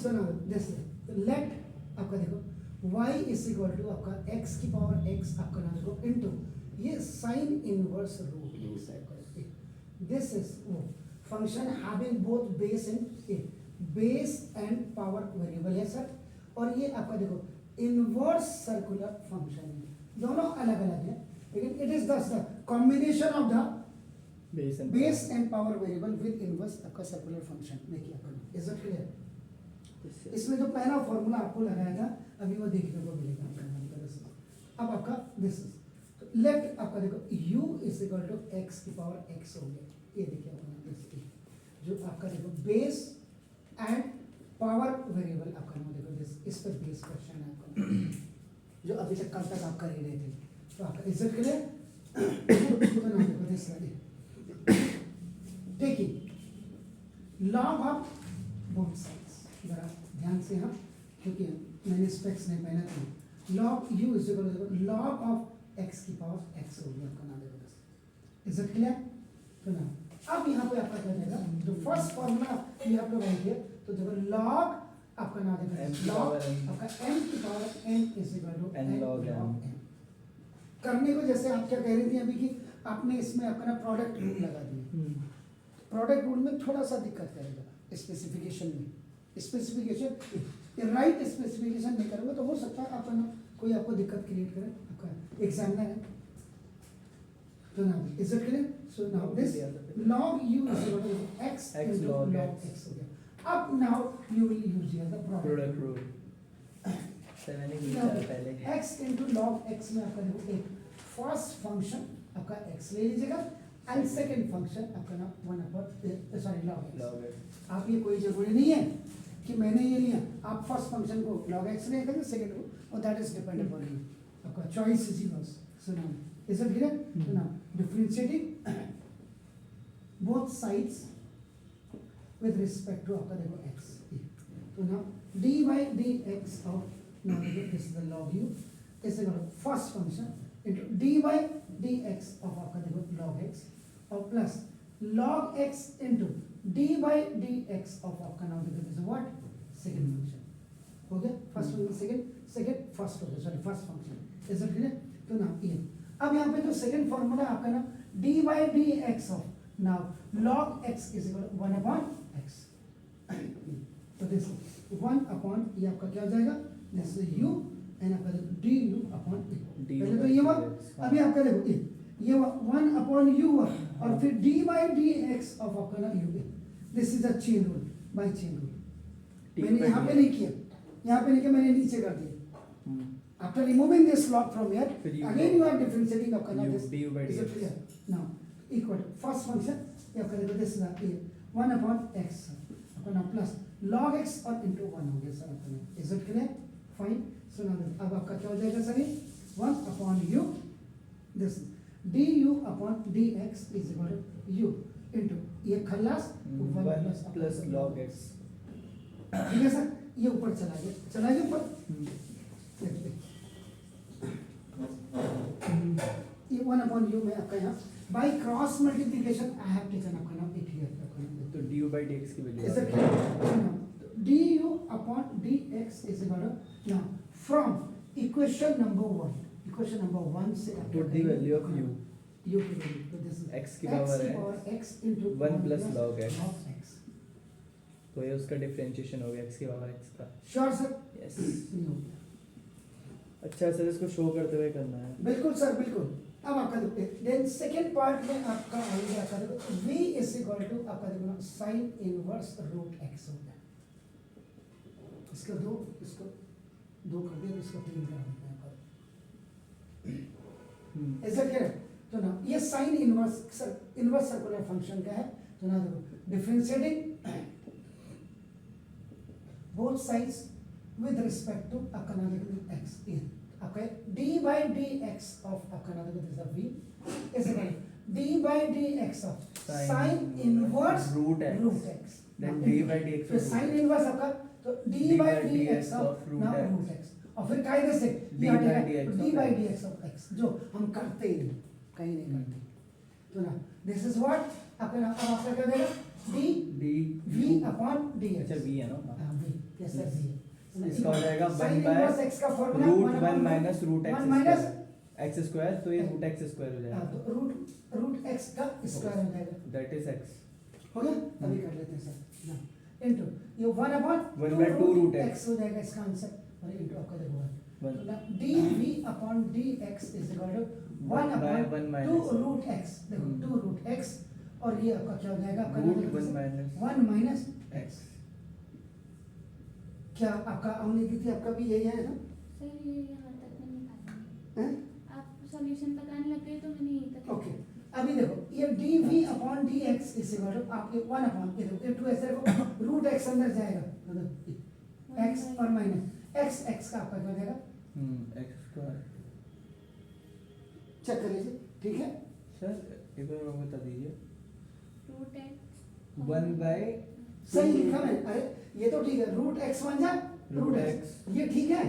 So now this let आपका देखो y is equal to आपका x की पावर x आपका नाम देखो इनटू ये साइन इनवर्स रूट x है दिस इज वो function having both base and base and power variable है सर। और ये आपका देखो इनवर्स सर्कुलर फंक्शन है, दोनों अलग अलग है लेकिन it is the combination of the base and power variable with inverse आपका सर्कुलर फंक्शन। देखिए अपन इज इट क्लियर? इसमें जो पहला फॉर्मूला आपको लगाया था अभी वो देखने को मिलेगा आपका। अब आपका दिस इज तो लेट आपका देखो u is equal to x की पावर x हो गया, ये देखिए अपना जो आपका देखो बेस एंड पावर वेरिएबल आपका नाम देखो दिस इस पर बेस क्वेश्चन है आपका जो अभी तक कल तक आप कर ही रहे थे। तो आपका इज इट क्लियर? तो नाम देखो दिस देखिए लॉग ऑफ बोथ साइड्स, जरा ध्यान से हाँ क्योंकि मैंने स्पेक्स नहीं पहना था। Log u is equal to log of x की पावर x हो गया आपका नाम देखो। Is it clear? तो ना अब यहाँ पे आपका क्या जाएगा जो फर्स्ट फॉर्मूला ये आप लोग आएंगे तो देखो लॉग आपका नाम देखो लॉग आपका m की power n is equal to n log m करने को जैसे आप क्या कह रही थी अभी कि आपने इसमें अपना प्रोडक्ट रूल लगा दिया। प्रोडक्ट रूल में थोड़ा सा दिक्कत करेगा स्पेसिफिकेशन में, स्पेसिफिकेशन राइट स्पेसिफिकेशन नहीं करोगे तो हो सकता है अपना कोई आपको दिक्कत क्रिएट करे आपका एग्जामिनर है। तो now is it clear? So now this log u is equal to x into log x हो गया। अब now you will use here the product rule. पहले x into log x में आपका देखो एक फर्स्ट फंक्शन आपका x ले लीजिएगा एंड सेकंड फंक्शन आपका ना 1 सॉरी log x। आप ये कोई जरूरी नहीं है कि मैंने ये लिया, आप फर्स्ट फंक्शन को log x ले लेंगे सेकंड को और that is depend upon you, आपका choice is yours. So now is it clear? So now differentiating both sides with respect to आपका देखो x। तो now dy dx of now this is the log u is equal to first function into dy dx of आपका देखो log x और plus log x into dy dx of आपका नाम देखो this is what second function हो गया। First function second first हो गया sorry first function is it clear? तो नाउ ये अब यहाँ पे जो सेकंड फॉर्मूला आपका ना dy dx of now log x is equal to 1 upon x। तो दिस 1 upon ये आपका क्या हो जाएगा this is u and आपका du upon a। पहले तो ये हुआ, अभी आपका देखो ये 1 upon u और फिर dy dx of आपका ना u। This is a chain rule by chain rule. मैंने यहाँ पे नहीं किया, यहाँ पे नहीं किया, मैंने नीचे कर दिया। After removing this log from here again you are differentiating आपका ना this is it clear? Now equal first function ये आपका देखो दिस इज 1 upon x आपका ना प्लस log x और इनटू 1 हो गया सर आपका। Is it clear? Fine. So now अब आपका क्या हो जाएगा सर ये 1 upon u this du upon dx is equal to u into ये खल्लास 1 प्लस log x। ठीक है सर, ये ऊपर चला गया ऊपर ये 1 upon u में आपका यहाँ by cross multiplication I have taken आपका नाम इट हियर तो du by dx की value is it clear? du upon dx is equal to now from equation number 1 से put the value of u u की value तो this is x की power है x into 1 plus log x। x तो ये उसका differentiation हो गया x की पावर x का। Sure sir? यस। अच्छा सर इसको शो करते हुए करना है। बिल्कुल सर बिल्कुल। अब आपका देखो देन सेकंड पार्ट में आपका आएगा आपका देखो v इज इक्वल टू आपका देखो sin इनवर्स रूट x हो गया। इसको दो कर दिया इसको 3 कर देते हैं पर ऐसा क्या तो ना ये sin इनवर्स सर्कुलर फंक्शन का है। तो ना देखो differentiating both sides with respect to आपका ना देखो x आपका dy dx ऑफ आपका ना देखो this v is equal dy dx of sin inverse root x then dy by dx फिर sin इनवर्स आपका तो dy by dx of root x और फिर कायदे से dy by dx of x जो हम करते ही नहीं कहीं नहीं करते। तो ना दिस इज व्हाट आपका क्या देगा D D V upon D अच्छा एक्स। v है ना हाँ। वी, यस सर, वी है। इसका हो जाएगा Sin 1 बाय inverse x का formula root 1 minus root one minus X square, तो ये रूट एक्स स्क्वायर हो जाएगा, तो रूट x का स्क्वायर हो जाएगा। That is x। हो गया? अभी कर लेते हैं सर ना, इनटू ये 1 अपॉन 1 by 2 root x हो जाएगा इसका आंसर, और इनटू आपका देखो 1 1 D V upon D X is equal to 1 upon 2 root x, देखो 2 रूट x, और ये आपका क्या हो जाएगा? आपका रूट 1 माइनस 1 माइनस x। क्या आपका हमने की थी, आपका भी यही है ना? सर ये यहाँ तक मैं निकालूंगी। हैं? आप सॉल्यूशन बताने लग गए तो मैंने यहीं तक ओके, अभी देखो ये D V upon D X is equal to आपके 1 अपॉन ये देखो, ये 2 ऐसे रखो, रूट x अंदर जाएगा, मतलब x और माइनस x का आपका क्या हो जाएगा? x square. चेक कर लीजिए, ठीक है? सर एक बार और बता दीजिए। रूट एक्स 1 बाय सही लिखा मैंने, अरे ये तो ठीक है, रूट x बन जा रूट x, ये ठीक है?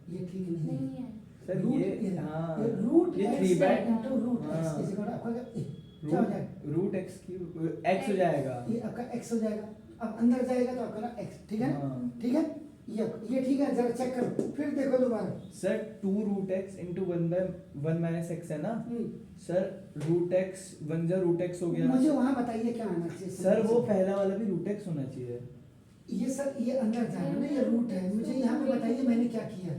ये ठीक नहीं है नहीं है। सर ये हाँ रूट ये x 3 by into root x हाँ। इज इक्वल टू आपका क्या हो जाएगा? रूट x क्यूब x हो जाएगा। ये आपका x हो जाएगा, अब अंदर जाएगा तो आपका ना x, ठीक है? हाँ। ठीक है, ये ठीक है, जरा चेक करो फिर देखो दोबारा। Sir 2 root x into 1 by 1 minus x है ना सर, रूट x 1 जा रूट x हो गया। मुझे वहां बताइए क्या आना चाहिए सर वो पहला वाला भी रूट x होना चाहिए। ये सर ये अंदर जाना ना, ये रूट है, मुझे यहाँ पे बताइए मैंने क्या किया।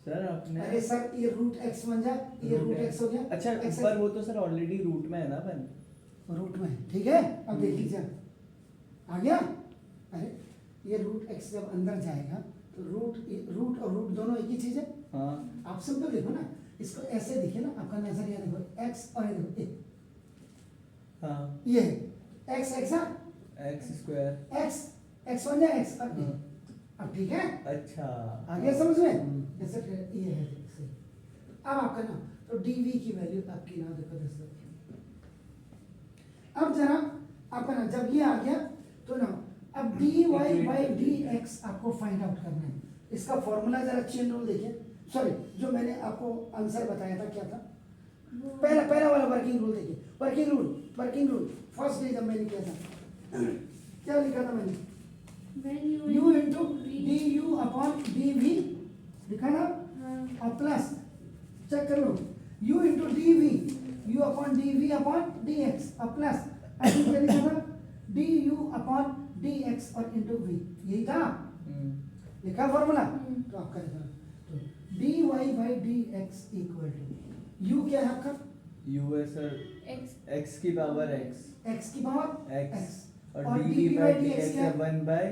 सर आपने अरे सर ये रूट x बन जा, ये रूट x हो गया। अच्छा X ऊपर वो तो सर ऑलरेडी रूट में है ना अपन। रूट में, ठीक है? अब देख लीजिए आ गया। अरे ये रूट x जब अंदर जाएगा तो रूट और रूट दोनों एक ही चीज है। हाँ आप सिंपल देखो ना, इसको ऐसे दिखे ना, आपका नजरिया देखो, x और ये देखो ये हाँ ये x x x square x बन जाए x, अब ठीक है? अच्छा आ गया समझ में? जैसे फिर ये है सही। अब आपका ना तो dv की वैल्यू आपकी ना देखो 10 अब जरा आपका ना जब ये आ गया तो ना अब dy by dx आपको फाइंड आउट करना है। इसका फॉर्मूला जरा चेन रूल देखिए, सॉरी जो मैंने आपको आंसर बताया था क्या था, पहला वाला वर्किंग रूल देखिए। वर्किंग रूल फर्स्ट डे जब मैंने किया था क्या लिखा था मैंने? u into D U upon D V लिखा ना, और प्लस चेक कर लो u into D V U upon D V upon D X, और प्लस ऐसे क्या लिखा था? D U upon D X और इंटू वी, यही था लिखा फॉर्मूला। तो आपका लिखा तो D Y by D x equal to you क्या है आपका? u है सर x की पावर x x की पावर x और और dv dv by by dx dx क्या है है? 1 by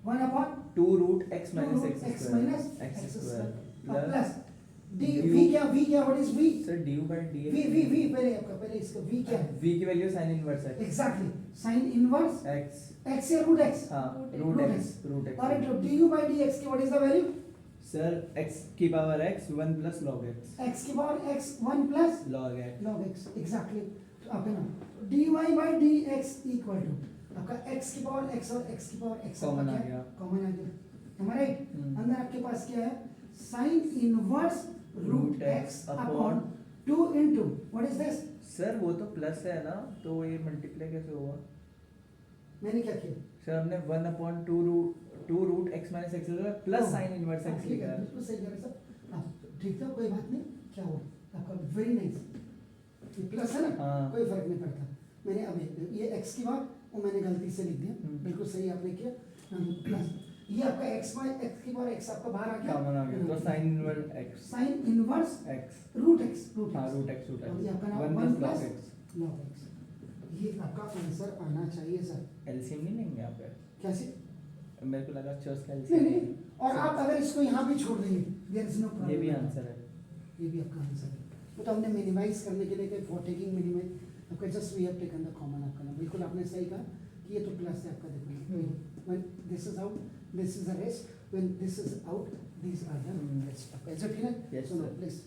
1 upon 2 root x minus x x square minus x x square और plus plus D du- v क्या what is v? Sir du by dx v पहले आपका पहले इसका v क्या है? v की वैल्यू sin इनवर्स है exactly sine inverse x x या रूट x, हाँ Root रूट x. x और इनटू du by dx की what is the value? Sir x की power x 1 plus log x x की power x 1 plus log x log x, exactly. तो आपका ना dy by dx equal to आपका x की power x और x की पावर x Common आ गया। कॉमन आ गया, am I right? हम्म। अंदर आपके पास क्या है? sin inverse root Root x x upon upon 2 into what is this? Sir वो तो प्लस है ना, तो ये मल्टीप्लाई कैसे होगा? मैंने क्या किया? सर हमने 1 upon 2 root x minus x plus sin inverse हाँ, x ठीक लिखा है, है। बिल्कुल सही कह रहे सर। हाँ, ठीक था, कोई बात नहीं। क्या हुआ आपका? वेरी नाइस, ये प्लस है ना, हाँ। कोई फर्क नहीं पड़ता। मैंने अब ये x की बात वो मैंने गलती से लिख दिया, बिल्कुल सही आपने किया। प्लस ये आपका x की पावर x आपका बाहर आ गया, कॉमन आ गया तो sin inverse x sine inverse x root x हाँ रूट x और ये आपका नाम 1 1 plus plus log x log x। ये आपका आंसर आना चाहिए सर। एलसीएम नहीं लेंगे यहाँ पे? कैसे? मेरे को लगा चर्च का नहीं एलसीएम नहीं, और आप अगर इसको यहाँ भी छोड़ देंगे देयर इज नो प्रॉब्लम। ये भी आंसर है। ये भी आपका आंसर है। वो तो हमने मिनिमाइज करने के लिए फॉर टेकिंग मिनिमाइज आपका just we have taken the common आपका ना, बिल्कुल आपने सही कहा कि ये तो प्लस है आपका। देखो when this is out this is the rest, when this is out these are the rest. Is it clear? Yes, so sir. Please